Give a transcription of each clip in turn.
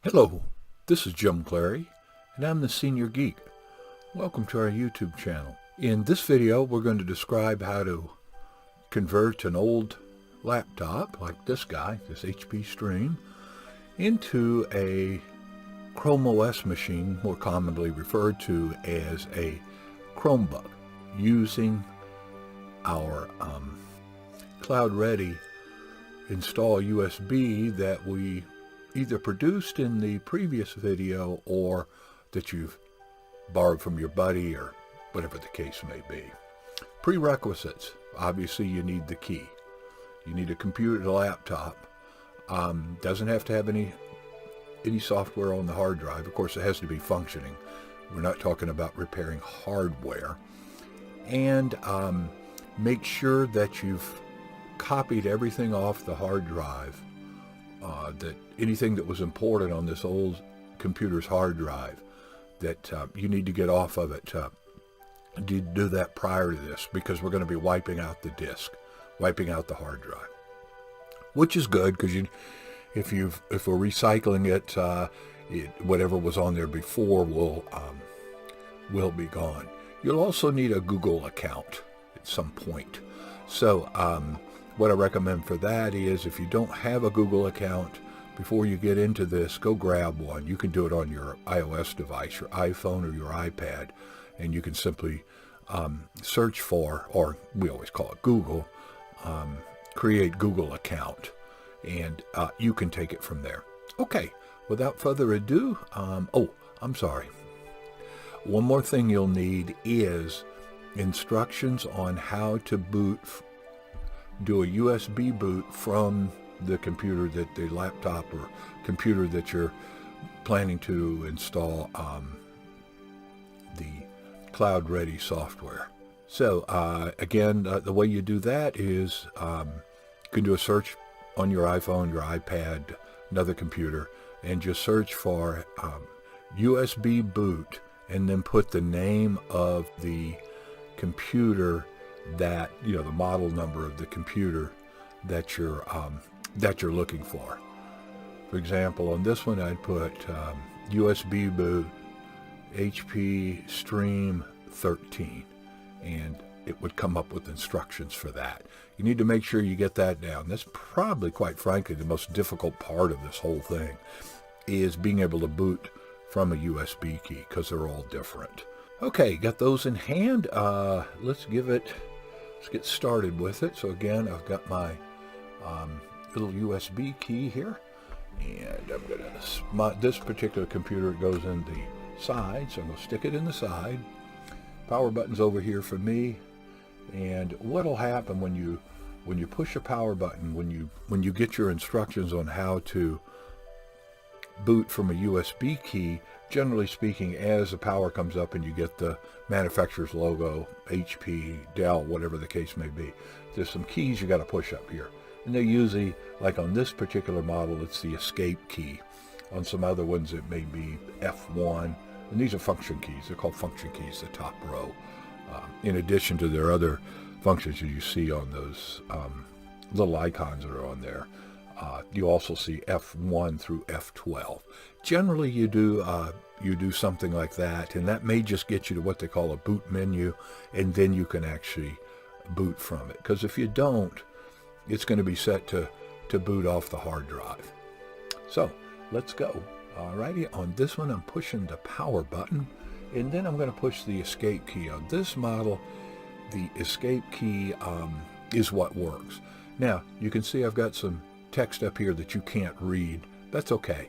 Hello, this is Jim Clary, and I'm the Senior Geek. Welcome to our YouTube channel. In this video, we're going to describe how to convert an old laptop, like this guy, this HP Stream, into a Chrome OS machine, more commonly referred to as a Chromebook, using our CloudReady install USB that we either produced in the previous video or that you've borrowed from your buddy or whatever the case may be. Prerequisites. Obviously you need the key. You need a computer, a laptop. Doesn't have to have any software on the hard drive. Of course, it has to be functioning. We're not talking about repairing hardware. And make sure that you've copied everything off the hard drive. That anything that was important on this old computer's hard drive that you need to get off of it. Do that prior to this, because we're going to be wiping out the disk, wiping out the hard drive, which is good because if we're recycling it, whatever was on there before will be gone. You'll also need a Google account at some point. So what I recommend for that is, if you don't have a Google account, before you get into this, go grab one. You can do it on your iOS device, your iPhone or your iPad, and you can simply search for, or we always call it Google, create Google account, and you can take it from there. Okay, without further ado, I'm sorry. One more thing you'll need is instructions on how to do a USB boot from the computer, the laptop or computer that you're planning to install the CloudReady software. So again, the way you do that is you can do a search on your iPhone, your iPad, another computer, and just search for USB boot, and then put the name of the computer that, the model number of the computer that you're looking for. For example, on this one I'd put USB boot HP Stream 13, and it would come up with instructions for that. You need to make sure you get that down. That's probably, quite frankly, the most difficult part of this whole thing, is being able to boot from a USB key, because they're all different. Okay, got those in hand. Let's get started with it. So again, I've got my little USB key here, and I'm gonna, this particular computer goes in the side, so I'm gonna stick it in the side. Power button's over here for me, and what'll happen when you push a power button, when you get your instructions on how to boot from a USB key, generally speaking, as the power comes up and you get the manufacturer's logo, HP, Dell, whatever the case may be, there's some keys you got to push up here. And they're usually, like on this particular model, it's the escape key. On some other ones, it may be F1. And these are function keys. They're called function keys, the top row. In addition to their other functions that you see on those little icons that are on there. You also see F1 through F12. Generally, you do something like that, and that may just get you to what they call a boot menu, and then you can actually boot from it. Because if you don't, it's going to be set to boot off the hard drive. So let's go. Alrighty, on this one I'm pushing the power button, and then I'm going to push the escape key. On this model, the escape key is what works. Now you can see I've got some text up here that you can't read. That's okay.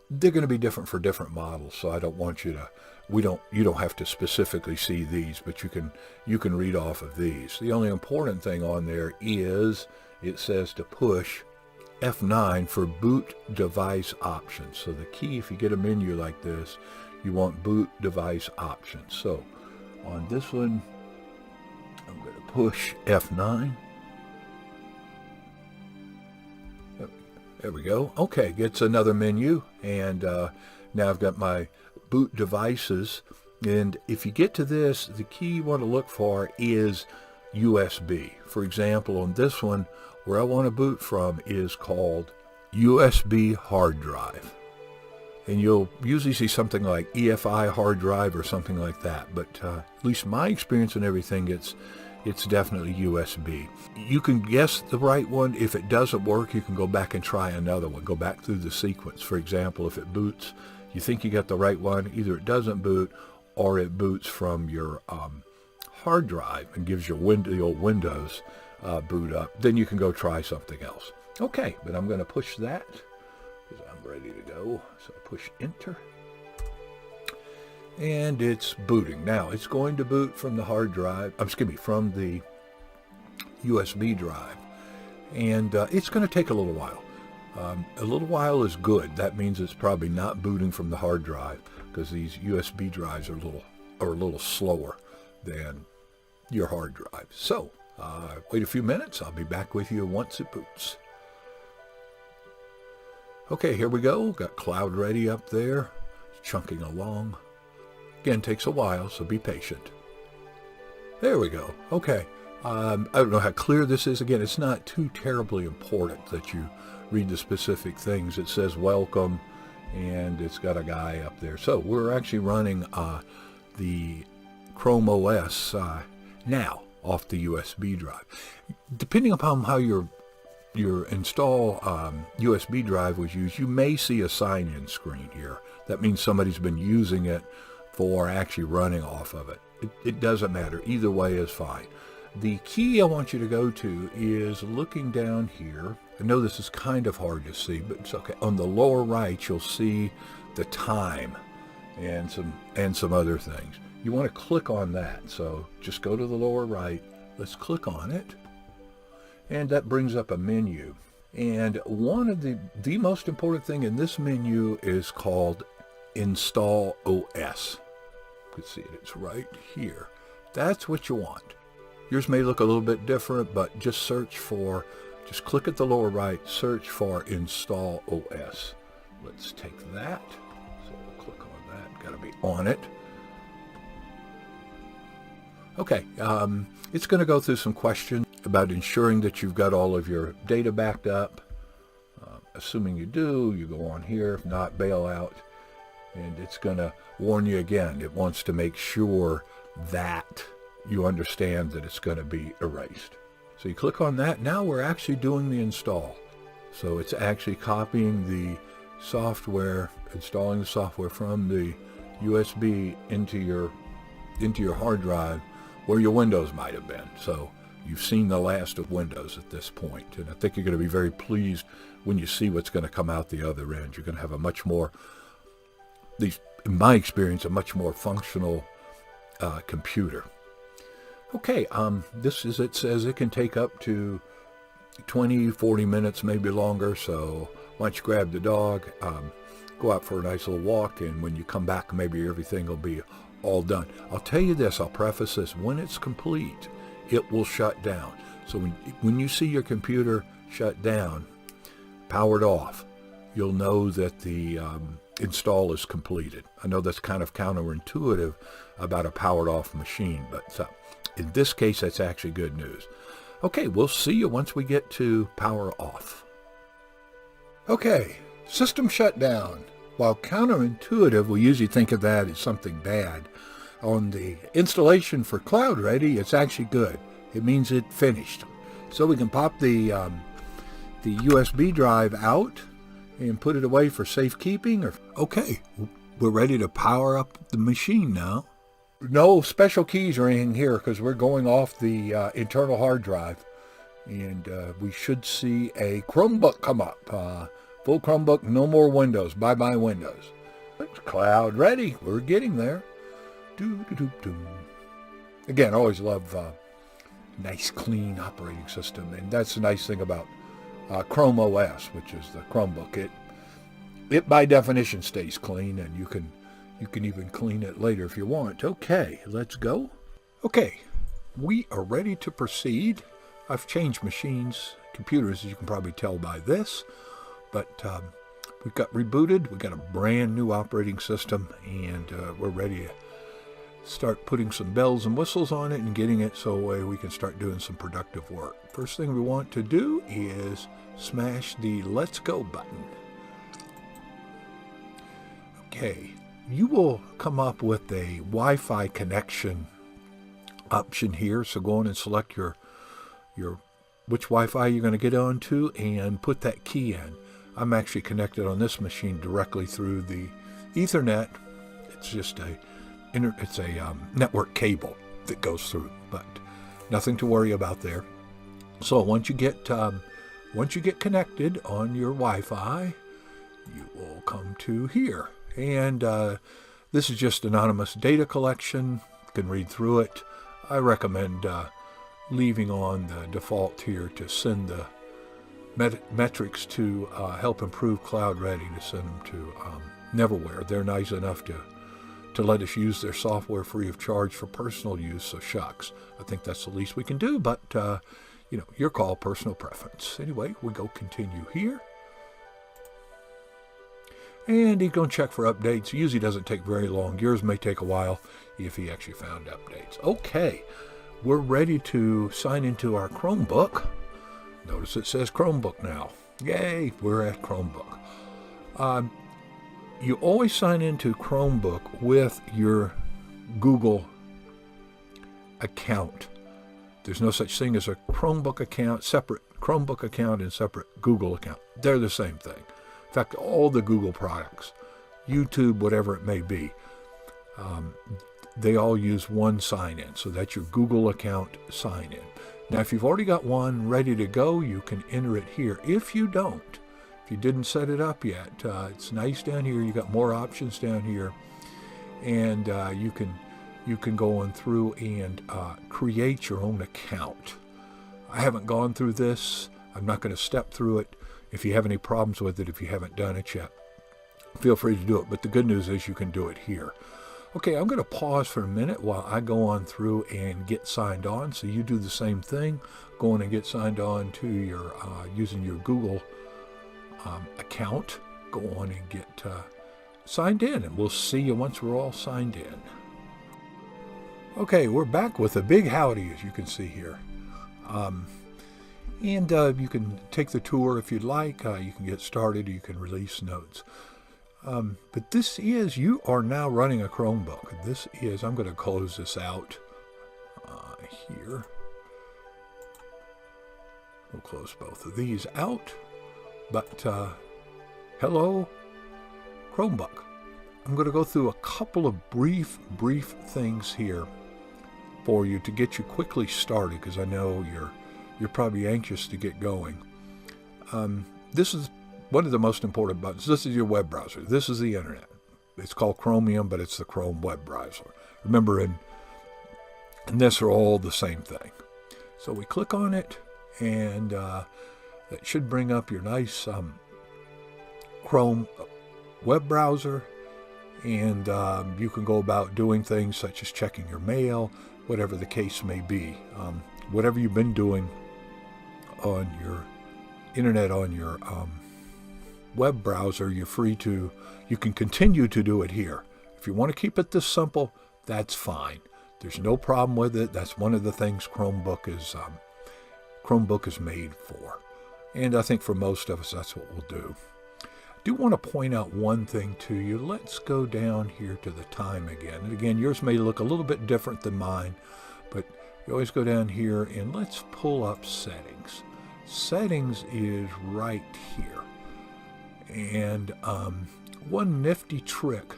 They're going to be different for different models, so I don't want you to, you don't have to specifically see these, but you can read off of these. The only important thing on there is it says to push F9 for boot device options. So the key, if you get a menu like this, you want boot device options. So on this one, I'm going to push F9. There we go. Okay, gets another menu, and now I've got my boot devices. And if you get to this, the key you want to look for is USB. For example, on this one, where I want to boot from is called USB hard drive. and you'll usually see something like EFI hard drive or something like that. But at least my experience and everything, it's definitely USB. You can guess the right one. If it doesn't work, you can go back and try another one. Go back through the sequence. For example, if it boots, you think you got the right one, either it doesn't boot or it boots from your hard drive and gives you the old Windows boot up, then you can go try something else. Okay, but I'm going to push that because I'm ready to go. So push enter. And it's booting. Now it's going to boot from the hard drive, from the USB drive. And it's going to take a little while. A little while is good. That means it's probably not booting from the hard drive, because these USB drives are a little slower than your hard drive. So wait a few minutes. I'll be back with you once it boots. Okay, here we go. Got CloudReady up there, chunking along. Again, takes a while, so be patient. There we go. Okay. I don't know how clear this is. Again, it's not too terribly important that you read the specific things. It says welcome, and it's got a guy up there. So we're actually running the Chrome OS now off the USB drive. Depending upon how your install USB drive was used, you may see a sign-in screen here. That means somebody's been using it for actually running off of it. It doesn't matter. Either way is fine. The key I want you to go to is looking down here. I know this is kind of hard to see, but it's okay. On the lower right, you'll see the time and some other things. You want to click on that. So just go to the lower right. Let's click on it. And that brings up a menu. And one of the most important thing in this menu is called Install OS. You can see it, it's right here. That's what you want. Yours may look a little bit different, but just just click at the lower right, search for Install OS. Let's take that. So we'll click on that. Got to be on it. Okay, it's going to go through some questions about ensuring that you've got all of your data backed up. Assuming you do, you go on here. If not, bail out. And it's going to warn you again. It wants to make sure that you understand that it's going to be erased. So you click on that. Now we're actually doing the install. So it's actually copying the software, installing the software from the USB into your hard drive where your Windows might have been. So you've seen the last of Windows at this point. And I think you're going to be very pleased when you see what's going to come out the other end. You're going to have a much more, at least in my experience, a much more functional computer. Okay, it says it can take up to 20-40 minutes, maybe longer. So why don't you grab the dog, go out for a nice little walk, and when you come back, maybe everything will be all done. I'll tell you this, I'll preface this, when it's complete, it will shut down. So when you see your computer shut down, powered off, you'll know that the install is completed. I know that's kind of counterintuitive about a powered off machine, but in this case, that's actually good news. Okay, we'll see you once we get to power off. Okay, system shutdown. While counterintuitive, we usually think of that as something bad. On the installation for CloudReady, it's actually good. It means it finished. So we can pop the USB drive out and put it away for safekeeping. Okay, we're ready to power up the machine now. No special keys or anything here because we're going off the internal hard drive. And we should see a Chromebook come up. Full Chromebook, no more Windows. Bye-bye Windows. It's CloudReady. We're getting there. Again, I always love nice, clean operating system. And that's the nice thing about Chrome OS, which is the Chromebook. It by definition stays clean, and you can even clean it later if you want. Okay, let's go. Okay, we are ready to proceed. I've changed computers, as you can probably tell by this. But we've got rebooted. We've got a brand new operating system, and we're ready to start putting some bells and whistles on it and getting it so we can start doing some productive work. First thing we want to do is smash the Let's Go button. Okay, you will come up with a Wi-Fi connection option here. So go on and select your which Wi-Fi you're going to get onto and put that key in. I'm actually connected on this machine directly through the Ethernet. It's just a network cable that goes through, but nothing to worry about there. So once you get connected on your Wi-Fi, you will come to here, and this is just anonymous data collection. You can read through it. I recommend leaving on the default here to send the metrics to help improve CloudReady, to send them to Neverwhere. They're nice enough to let us use their software free of charge for personal use, so shucks. I think that's the least we can do, but your call, personal preference. Anyway, we go continue here. And he's going to check for updates. Usually doesn't take very long. Yours may take a while if he actually found updates. Okay, we're ready to sign into our Chromebook. Notice it says Chromebook now. Yay, we're at Chromebook. You always sign into Chromebook with your Google account. There's no such thing as a Chromebook account, separate Chromebook account and separate Google account. They're the same thing. In fact, all the Google products, YouTube, whatever it may be, they all use one sign-in. So that's your Google account sign-in. Now, if you've already got one ready to go, you can enter it here. If you don't, if you didn't set it up yet, it's nice down here. You got more options down here, and you can go on through and create your own account. I haven't gone through this. I'm not going to step through it. If you have any problems with it, if you haven't done it yet, feel free to do it. But the good news is you can do it here. Okay, I'm going to pause for a minute while I go on through and get signed on. So you do the same thing. Go on and get signed on to your using your Google account. Go on and get signed in, and we'll see you once we're all signed in. Okay, we're back with a big howdy, as you can see here. And you can take the tour if you'd like. You can get started. You can release notes. But this is, you are now running a Chromebook. This is, I'm going to close this out here. We'll close both of these out. But hello, Chromebook. I'm going to go through a couple of brief things here for you to get you quickly started, because I know you're probably anxious to get going. This is one of the most important buttons. This is your web browser. This is the internet. It's called Chromium, but it's the Chrome web browser. Remember, and this are all the same thing. So we click on it, and that should bring up your nice Chrome web browser, and you can go about doing things such as checking your mail, whatever the case may be. Whatever you've been doing on your internet, on your web browser, you can continue to do it here. If you want to keep it this simple, that's fine. There's no problem with it. That's one of the things Chromebook is made for. And I think for most of us, that's what we'll do. I do want to point out one thing to you. Let's go down here to the time again. And again, yours may look a little bit different than mine, but you always go down here and let's pull up settings. Settings is right here. And one nifty trick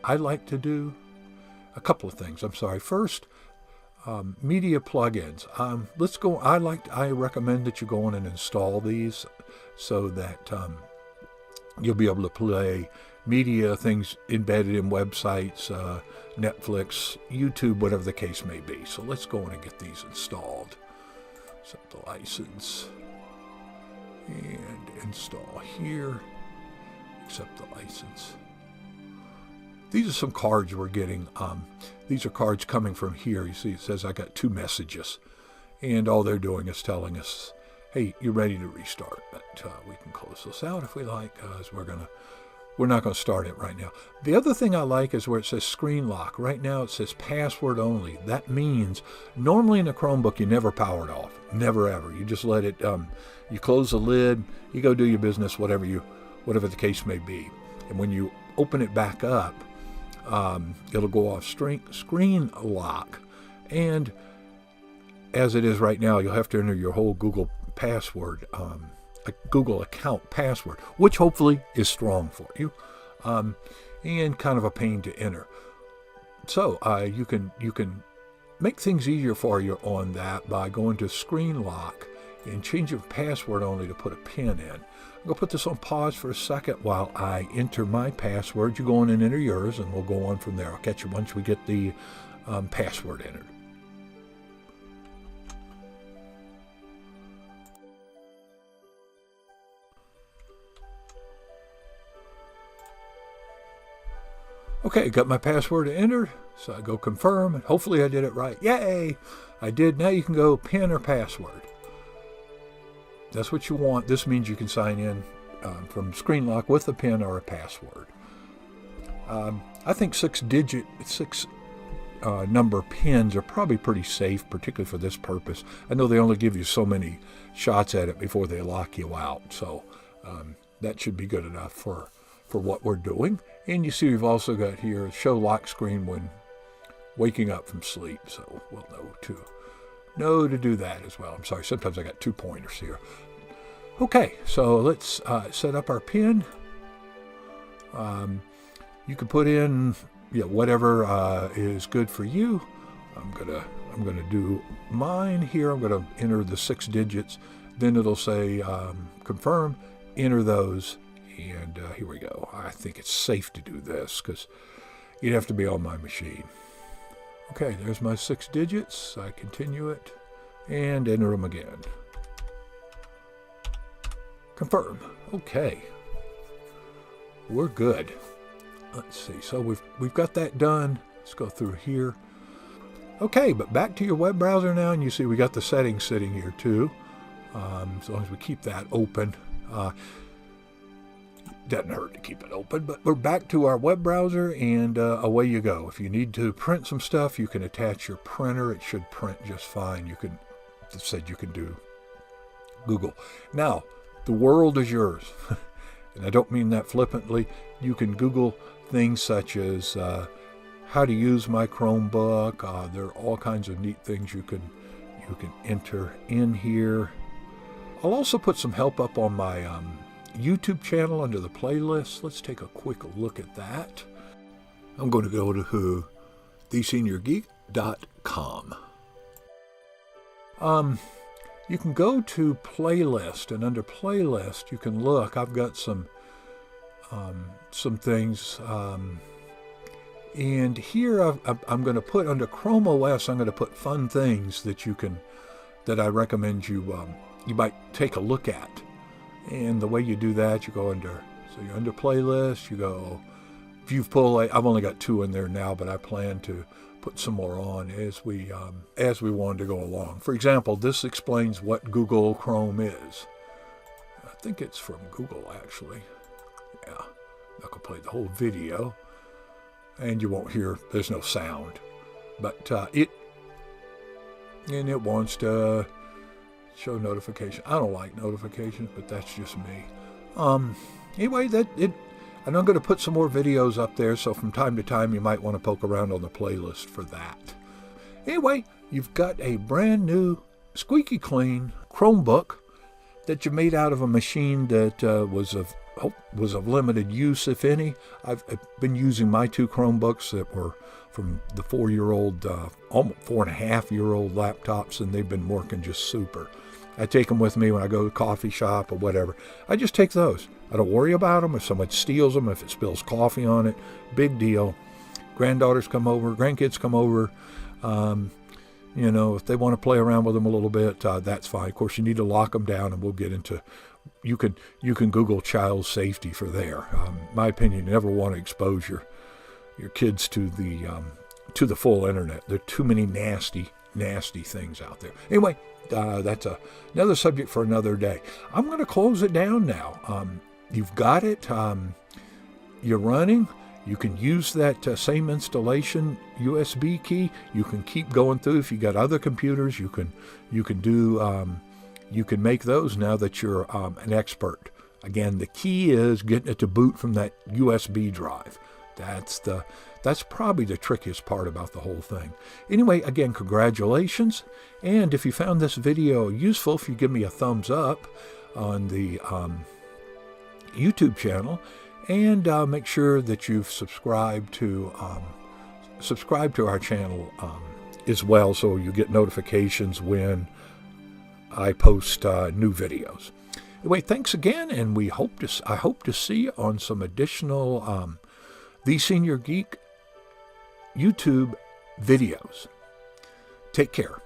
I like to do, a couple of things. I'm sorry. First, media plugins. Let's go. I recommend that you go on and install these so that you'll be able to play media, things embedded in websites, Netflix, YouTube, whatever the case may be. So let's go on and get these installed. Set the license and install here. Accept the license. These are some cards we're getting. These are cards coming from here. You see, it says I got 2 messages, and all they're doing is telling us, "Hey, you're ready to restart." But we can close this out if we like, because we're not going to start it right now. The other thing I like is where it says screen lock. Right now it says password only. That means normally in a Chromebook you never power it off, never ever. You just let it. You close the lid. You go do your business, whatever the case may be. And when you open it back up, it'll go off screen lock. And as it is right now, you'll have to enter your whole Google password, a Google account password, which hopefully is strong for you, and kind of a pain to enter. So you can make things easier for you on that by going to screen lock and change your password only to put a PIN in. I'm going to put this on pause for a second while I enter my password. You go in and enter yours, and we'll go on from there. I'll catch you once we get the password entered. Okay, got my password entered, so I go confirm, and hopefully I did it right. Yay! I did. Now you can go PIN or password. That's what you want. This means you can sign in from screen lock with a PIN or a password. I think six number pins are probably pretty safe, particularly for this purpose. I know they only give you so many shots at it before they lock you out, so that should be good enough for what we're doing. And you see we've also got here show lock screen when waking up from sleep, so we'll know to do that as well. I'm sorry, sometimes I got 2 pointers here. Okay, so let's set up our PIN. You can put in whatever is good for you. I'm gonna do mine here. I'm gonna enter the 6 digits. Then it'll say confirm. Enter those, and here we go. I think it's safe to do this because you'd have to be on my machine. Okay, there's my 6 digits. I continue it and enter them again. Confirm. Okay, we're good. Let's see. So we've got that done. Let's go through here. Okay, but back to your web browser now, and you see we got the settings sitting here too. As long as we keep that open. Doesn't hurt to keep it open, but we're back to our web browser, and away you go. If you need to print some stuff, you can attach your printer. It should print just fine. You can do Google. Now, the world is yours. And I don't mean that flippantly. You can Google things such as how to use my Chromebook. There are all kinds of neat things you can enter in here. I'll also put some help up on my YouTube channel under the playlist. Let's take a quick look at that. I'm going to go to theseniorgeek.com. You can go to playlist, and under playlist you can look. I've got some things, and here I'm going to put under Chrome OS. I'm going to put fun things that I recommend you might take a look at. And the way you do that, you go under playlist, you go view pull. I've only got 2 in there now, but I plan to put some more on as we want to go along. For example, this explains what Google Chrome is. I think it's from Google, actually. Yeah, I'm not going to play the whole video, and you won't hear, there's no sound. But it wants to show notification. I don't like notifications, but that's just me. Anyway, and I'm going to put some more videos up there, so from time to time you might want to poke around on the playlist for that. Anyway, you've got a brand new, squeaky clean Chromebook that you made out of a machine that was of limited use, if any. I've been using my 2 Chromebooks that were from the 4-year-old, almost 4.5-year-old laptops, and they've been working just super. I take them with me when I go to the coffee shop or whatever. I just take those. I don't worry about them. If someone steals them, if it spills coffee on it, big deal. Granddaughters come over, grandkids come over. If they want to play around with them a little bit, that's fine. Of course, you need to lock them down, and we'll get into. You can Google child safety for there. My opinion, you never want to expose your kids to the full internet. There are too many nasty things out there. Anyway, that's another subject for another day. I'm going to close it down now. You've got it. You're running. You can use that same installation USB key. You can keep going through. If you got other computers, you can make those now that you're an expert Again, the key is getting it to boot from that USB drive. That's probably the trickiest part about the whole thing. Anyway, again, congratulations. And if you found this video useful, if you give me a thumbs up on the YouTube channel, and make sure that you've subscribed to our channel as well, so you get notifications when I post new videos. Anyway, thanks again, and I hope to see you on some additional The Senior Geek YouTube videos. Take care.